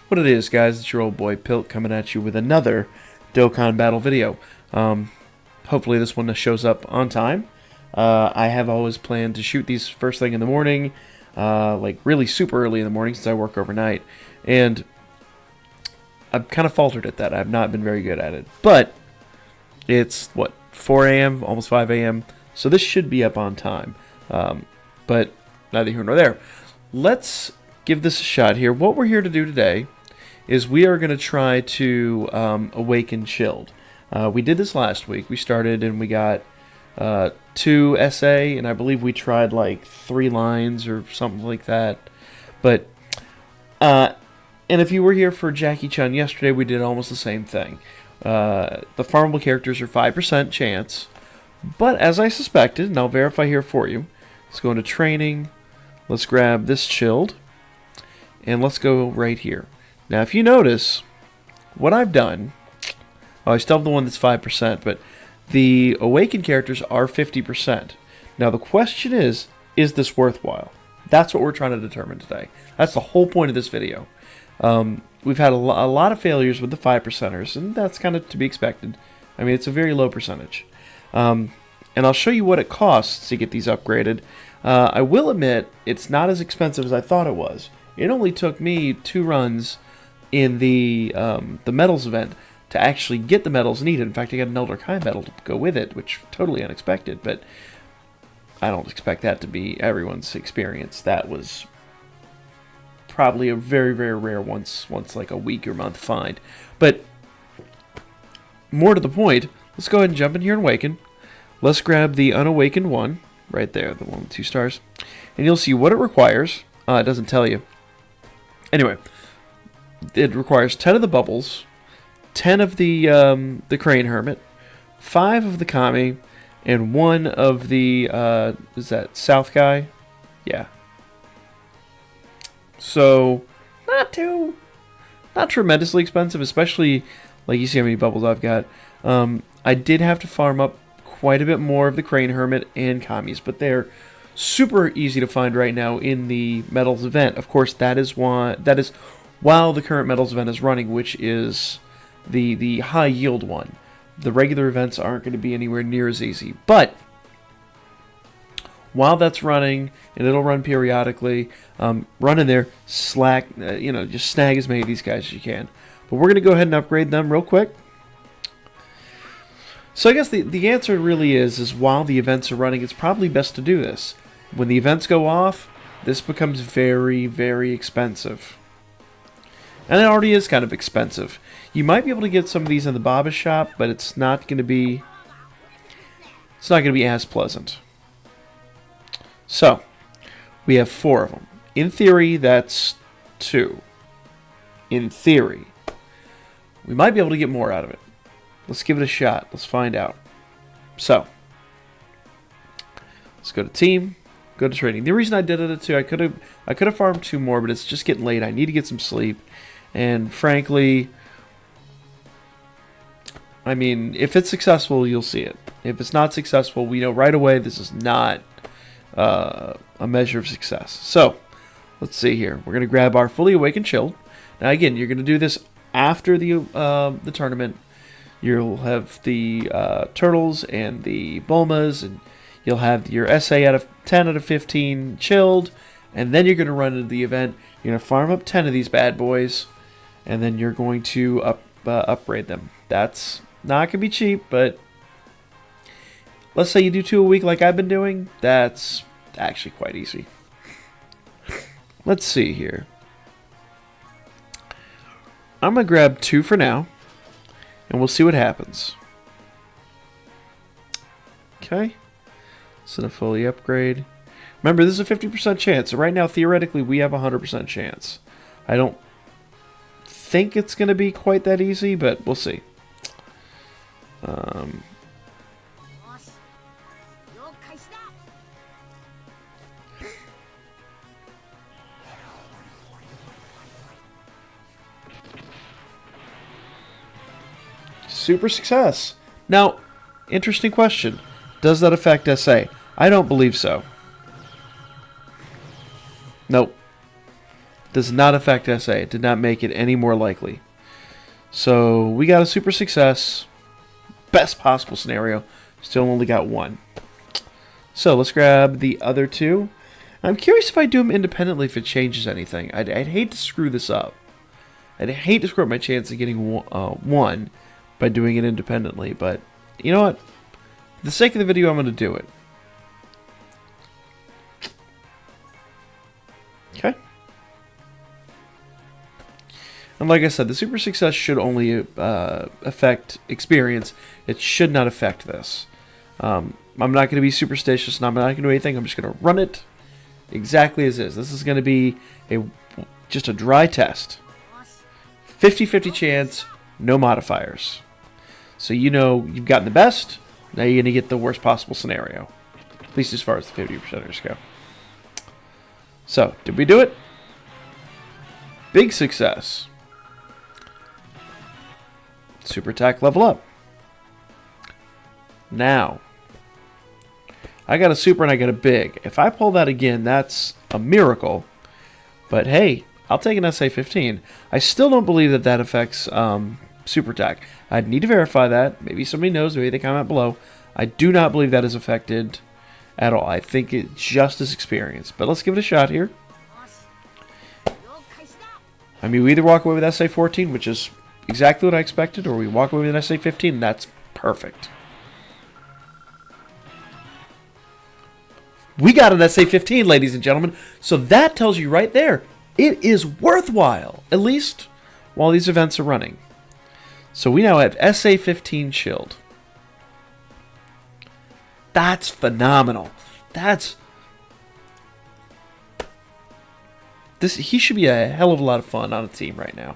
What it is, guys, it's your old boy Pilt coming at you with another Dokkan Battle video. Hopefully this one shows up on time. I have always planned to shoot these first thing in the morning, like really super early in the morning since I work overnight. And I've kind of faltered at that. I've not been very good at it. But it's, what, 4 a.m., almost 5 a.m., so this should be up on time. But neither here nor there. Let's give this a shot here. What we're here to do today is we are going to try to awaken Chilled. We did this last week. We started and we got 2 SA, and I believe we tried like 3 lines or something like that. But, and if you were here for Jackie Chun yesterday, we did almost the same thing. The farmable characters are 5% chance, but as I suspected, and I'll verify here for you, let's go into training, let's grab this Chilled, and let's go right here. Now, if you notice, what I've done, I still have the one that's 5%, but the awakened characters are 50%. Now, the question is this worthwhile? That's what we're trying to determine today. That's the whole point of this video. We've had a lot of failures with the 5%ers, and that's kind of to be expected. I mean, it's a very low percentage. And I'll show you what it costs to get these upgraded. I will admit, it's not as expensive as I thought it was. It only took me 2 runs in the medals event to actually get the medals needed. In fact, I got an Elder Kai medal to go with it, which totally unexpected, but I don't expect that to be everyone's experience. That was probably a very, very rare once like a week or month find. But more to the point, let's go ahead and jump in here and awaken. Let's grab the unawakened one right there, the one with 2 stars, and you'll see what it requires. It doesn't tell you. Anyway, it requires 10 of the bubbles, 10 of the Crane Hermit, 5 of the Kami, and 1 of the is that South guy? Yeah. So not tremendously expensive, especially like you see how many bubbles I've got. I did have to farm up quite a bit more of the Crane Hermit and Kamis, but they're super easy to find right now in the medals event. Of course, that is while the current medals event is running, which is the high yield one. The regular events aren't going to be anywhere near as easy, but while that's running, and it'll run periodically, run in there, slack, just snag as many of these guys as you can. But we're going to go ahead and upgrade them real quick. So I guess the answer really is while the events are running, it's probably best to do this. When the events go off, this becomes very, very expensive. And it already is kind of expensive. You might be able to get some of these in the Baba shop, but it's not going to be as pleasant. So, we have 4 of them. In theory, that's 2. In theory. We might be able to get more out of it. Let's give it a shot. Let's find out. So, let's go to team, go to training. The reason I did it at 2, I could have farmed 2 more, but it's just getting late. I need to get some sleep. And frankly, I mean, if it's successful, you'll see it. If it's not successful, we know right away this is not a measure of success. So, let's see here. We're going to grab our fully awakened Chilled. Now, again, you're going to do this after the tournament. You'll have the turtles and the Bulmas, and you'll have your SA out of 10 out of 15 Chilled, and then you're going to run into the event. You're going to farm up 10 of these bad boys, and then you're going to upgrade them. That's not going to be cheap, but let's say you do 2 a week like I've been doing. That's actually quite easy. Let's see here. I'm going to grab 2 for now, and we'll see what happens. Okay. So to fully upgrade. Remember, this is a 50% chance. So right now, theoretically, we have a 100% chance. I don't think it's going to be quite that easy, but we'll see. Super success. Now, interesting question. Does that affect SA? I don't believe so. Nope. Does not affect SA. It did not make it any more likely. So we got a super success. Best possible scenario. Still only got one. So let's grab the other two. I'm curious if I do them independently if it changes anything. I'd hate to screw this up. I'd hate to screw up my chance of getting one by doing it independently. But you know what? For the sake of the video, I'm going to do it. Okay. And like I said, the super success should only affect experience. It should not affect this. I'm not going to be superstitious, and I'm not going to do anything. I'm just going to run it exactly as is. This is going to be just a dry test. 50-50 chance, no modifiers. So you know you've gotten the best. Now you're going to get the worst possible scenario. At least as far as the 50%ers go. So, did we do it? Big success. Super attack level up. Now, I got a super and I got a big. If I pull that again, that's a miracle. But hey, I'll take an SA15. I still don't believe that that affects super attack. I'd need to verify that. Maybe somebody knows. Maybe they comment below. I do not believe that is affected at all. I think it just is experience. But let's give it a shot here. I mean, we either walk away with SA14, which is exactly what I expected, or we walk away with an SA15, and that's perfect. We got an SA15, ladies and gentlemen. So that tells you right there, it is worthwhile, at least while these events are running. So we now have SA15 chilled. That's phenomenal. He should be a hell of a lot of fun on a team right now.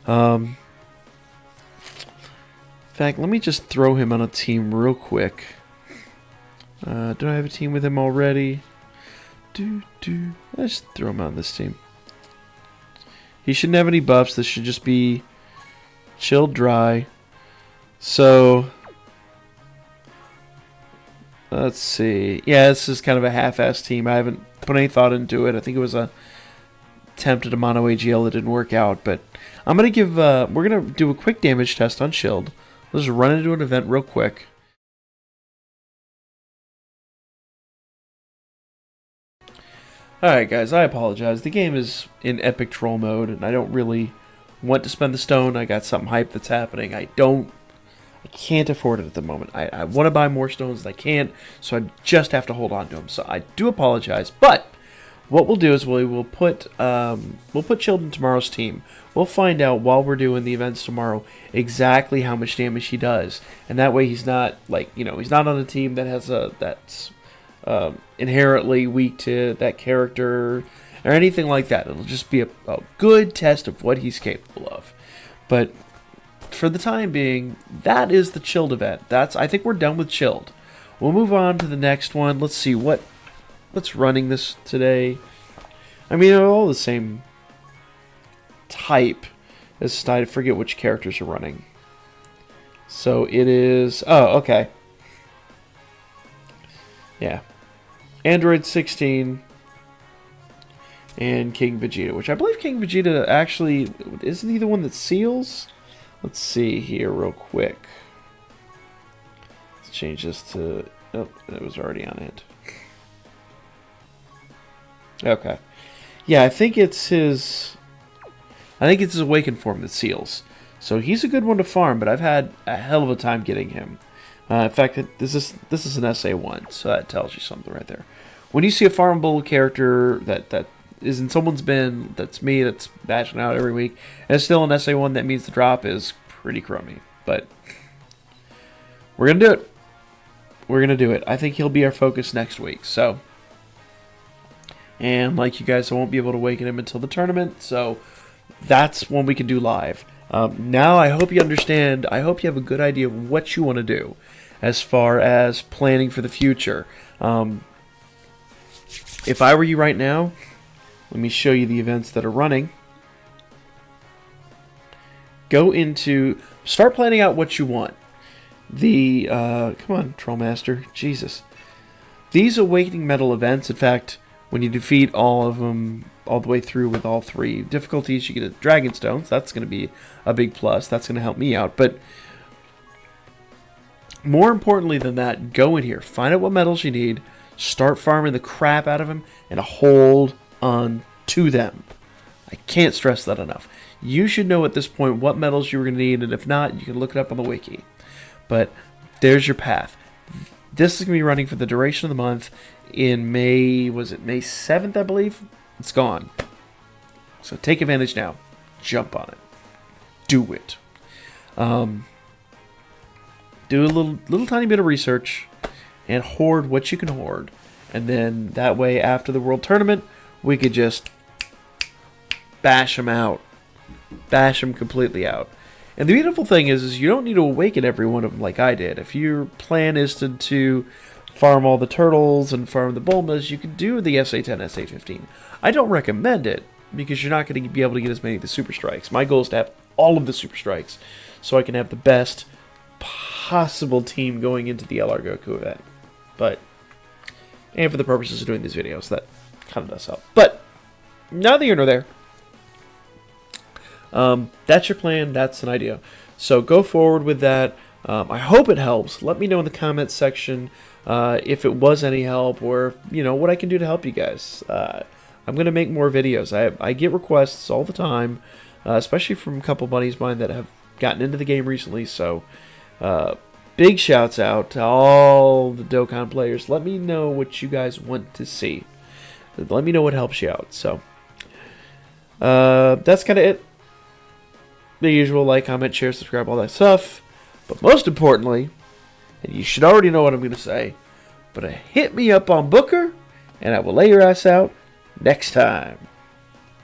In fact, let me just throw him on a team real quick. Do I have a team with him already? Let's throw him on this team. He shouldn't have any buffs. This should just be chilled dry. So let's see. Yeah, this is kind of a half-assed team. I haven't put any thought into it. I think it was a attempt at a mono AGL that didn't work out, but I'm gonna give. We're gonna do a quick damage test on Shield. Let's run into an event real quick. Alright guys, I apologize. The game is in epic troll mode, and I don't really want to spend the stone. I got something hype that's happening. I can't afford it at the moment. I want to buy more stones than I can't, so I just have to hold on to them. So I do apologize, but what we'll do is we'll put Chilled in tomorrow's team. We'll find out while we're doing the events tomorrow exactly how much damage he does, and that way he's not he's not on a team that has that's inherently weak to that character or anything like that. It'll just be a good test of what he's capable of. But for the time being, that is the Chilled event. I think we're done with Chilled. We'll move on to the next one. Let's see what's running this today. I mean, they're all the same type. I forget which characters are running. So it is. Oh, okay. Yeah. Android 16 and King Vegeta, which I believe King Vegeta actually isn't he the one that seals? Let's see here real quick. Let's change this to. Oh, it was already on it. Okay. Yeah, I think it's his awakened form that seals. So he's a good one to farm, but I've had a hell of a time getting him. In fact, this is an SA1, so that tells you something right there. When you see a farmable character that is in someone's bin, that's me, that's bashing out every week, and it's still an SA1, that means the drop is pretty crummy. But we're going to do it. We're going to do it. I think he'll be our focus next week. So, and like you guys, I won't be able to awaken him until the tournament, so that's when we can do live. Now I hope you understand, I hope you have a good idea of what you want to do as far as planning for the future. If I were you right now, let me show you the events that are running. Start planning out what you want. Come on, Trollmaster, Jesus. These Awakening Metal events, in fact, When you defeat all of them all the way through with all 3 difficulties, you get a dragon stone. So that's going to be a big plus. That's going to help me out. But more importantly than that, go in here, find out what medals you need, start farming the crap out of them, and hold on to them. I can't stress that enough. You should know at this point what medals you're going to need, and if not, you can look it up on the wiki. But there's your path. This is going to be running for the duration of the month. In May, was it May 7th, I believe? It's gone. So take advantage now. Jump on it. Do it. Do a little tiny bit of research and hoard what you can hoard. And then that way, after the World Tournament, we could just bash them out. Bash them completely out. And the beautiful thing is you don't need to awaken every one of them like I did. If your plan is to farm all the turtles and farm the Bulmas, you can do the SA10, SA15. I don't recommend it because you're not going to be able to get as many of the Super Strikes. My goal is to have all of the Super Strikes so I can have the best possible team going into the LR Goku event. But, and for the purposes of doing these videos, that kind of does help. But, neither here nor there. That's your plan. That's an idea. So go forward with that. I hope it helps. Let me know in the comments section if it was any help, or what I can do to help you guys. I'm going to make more videos. I get requests all the time, especially from a couple buddies of mine that have gotten into the game recently. So big shouts out to all the Dokkan players. Let me know what you guys want to see. Let me know what helps you out. So that's kind of it. The usual: like, comment, share, subscribe, all that stuff. But most importantly, and you should already know what I'm going to say, but hit me up on Booker, and I will lay your ass out next time.